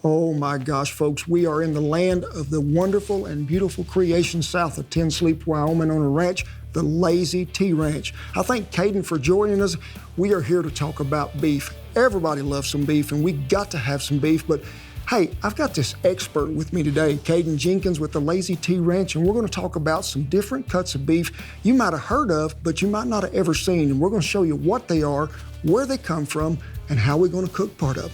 Oh my gosh, folks, we are in the land of the wonderful and beautiful creation south of Ten Sleep, Wyoming on a ranch, the Lazy T Ranch. I thank Caden for joining us. We are here to talk about beef. Everybody loves some beef and we got to have some beef, but hey, I've got this expert with me today, Caden Jenkins with the Lazy T Ranch, and we're going to talk about some different cuts of beef you might have heard of, but you might not have ever seen, and we're going to show you what they are, where they come from, and how we're going to cook part of them.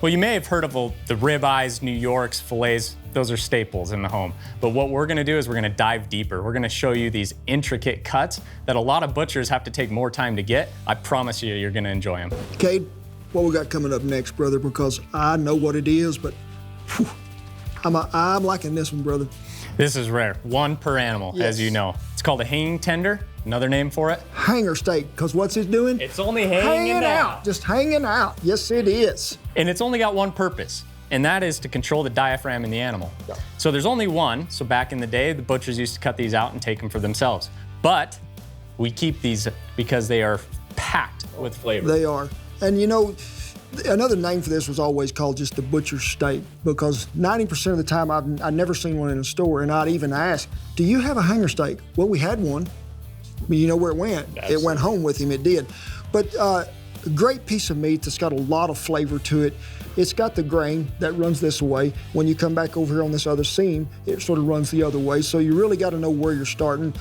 Well, you may have heard of the ribeyes, New Yorks, fillets. Those are staples in the home. But what we're gonna do is we're gonna dive deeper. We're gonna show you these intricate cuts that a lot of butchers have to take more time to get. I promise you, you're gonna enjoy them. Cade, what we got coming up next, brother, because I know what it is, but whew, I'm liking this one, brother. This is rare, one per animal, Yes. as you know. It's called a hanging tender, another name for it. Hanger steak, because what's it doing? It's only hanging out. Just hanging out. Yes, it is. And it's only got one purpose, and that is to control the diaphragm in the animal. Yeah. So there's only one. So back in the day, the butchers used to cut these out and take them for themselves. But we keep these because they are packed with flavor. They are. And you know, another name for this was always called just the butcher's steak, because 90% of the time I've never seen one in a store, and I'd even ask, do you have a hanger steak? Well, we had one. I mean, you know where it went. It went home with him, it did. But a great piece of meat that's got a lot of flavor to it. It's got the grain that runs this way. When you come back over here on this other seam, it sort of runs the other way. So you really got to know where you're starting.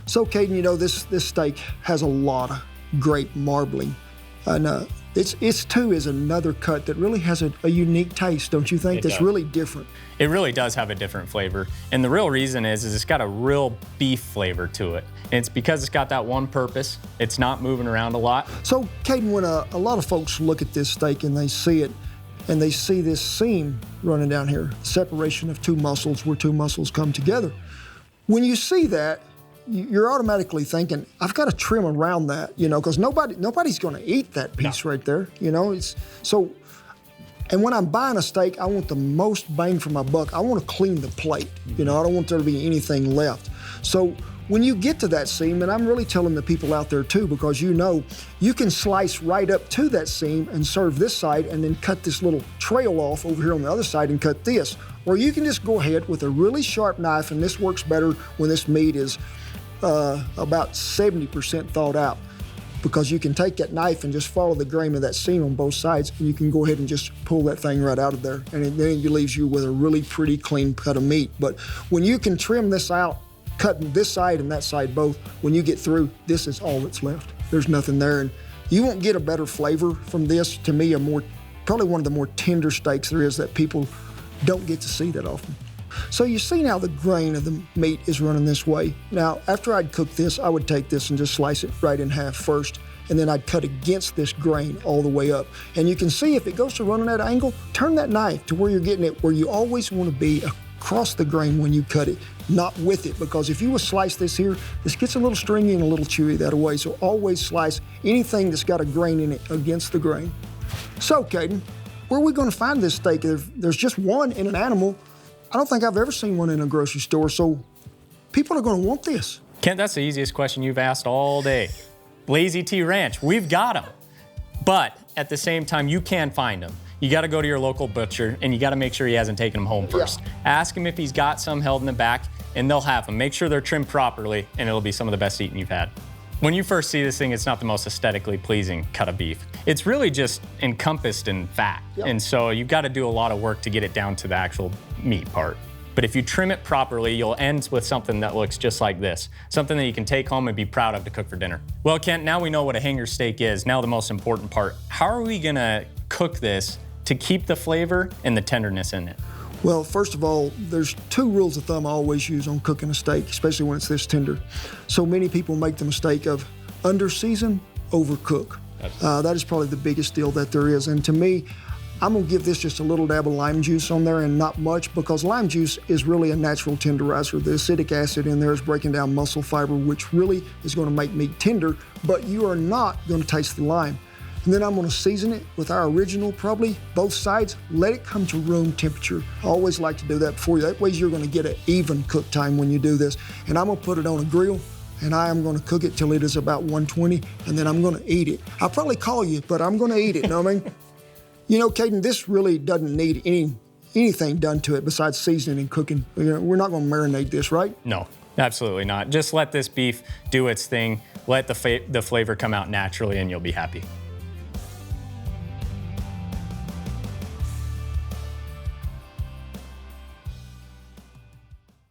So Caden, you know, this steak has a lot of great marbling. And it's too is another cut that really has a unique taste, don't you think? That's really different. It really does have a different flavor. And the real reason is it's got a real beef flavor to it. And it's because it's got that one purpose. It's not moving around a lot. So Caden, when a lot of folks look at this steak and they see it, and they see this seam running down here, separation of two muscles where two muscles come together. When you see that, you're automatically thinking, I've got to trim around that, you know, because nobody's going to eat that piece right there, you know. And when I'm buying a steak, I want the most bang for my buck. I want to clean the plate, you know. I don't want there to be anything left. So when you get to that seam, and I'm really telling the people out there too, because you know, you can slice right up to that seam and serve this side and then cut this little trail off over here on the other side and cut this. Or you can just go ahead with a really sharp knife, and this works better when this meat is about 70% thawed out, because you can take that knife and just follow the grain of that seam on both sides, and you can go ahead and just pull that thing right out of there, and then it leaves you with a really pretty clean cut of meat. But when you can trim this out, cutting this side and that side both, when you get through, this is all that's left. There's nothing there, and you won't get a better flavor from this. To me, probably one of the more tender steaks there is that people don't get to see that often. So you see now the grain of the meat is running this way. Now, after I'd cook this, I would take this and just slice it right in half first, and then I'd cut against this grain all the way up. And you can see if it goes to running at an angle, turn that knife to where you're getting it, where you always want to be across the grain when you cut it, not with it, because if you would slice this here, this gets a little stringy and a little chewy that way. So always slice anything that's got a grain in it against the grain. So Caden, where are we going to find this steak? There's just one in an animal. I don't think I've ever seen one in a grocery store, so people are going to want this. Kent, that's the easiest question you've asked all day. Lazy T Ranch, we've got them. But at the same time, you can find them. You got to go to your local butcher, and you got to make sure he hasn't taken them home first. Yeah. Ask him if he's got some held in the back, and they'll have them. Make sure they're trimmed properly, and it'll be some of the best eating you've had. When you first see this thing, it's not the most aesthetically pleasing cut of beef. It's really just encompassed in fat. Yep. And so you've got to do a lot of work to get it down to the actual meat part. But if you trim it properly, you'll end with something that looks just like this. Something that you can take home and be proud of to cook for dinner. Well, Kent, now we know what a hanger steak is. Now the most important part. How are we gonna cook this to keep the flavor and the tenderness in it? Well, first of all, there's two rules of thumb I always use on cooking a steak, especially when it's this tender. So many people make the mistake of under-season, overcook. That is probably the biggest deal that there is. And to me, I'm gonna give this just a little dab of lime juice on there, and not much, because lime juice is really a natural tenderizer. The acidic acid in there is breaking down muscle fiber, which really is gonna make meat tender, but you are not gonna taste the lime. And then I'm gonna season it with our original, probably both sides, let it come to room temperature. I always like to do that before you. That way you're gonna get an even cook time when you do this. And I'm gonna put it on a grill, and I am gonna cook it till it is about 120, and then I'm gonna eat it. I'll probably call you, but I'm gonna eat it, you know what I mean? You know, Caden, this really doesn't need any anything done to it besides seasoning and cooking. We're not going to marinate this, right? No, absolutely not. Just let this beef do its thing. Let the flavor come out naturally, and you'll be happy.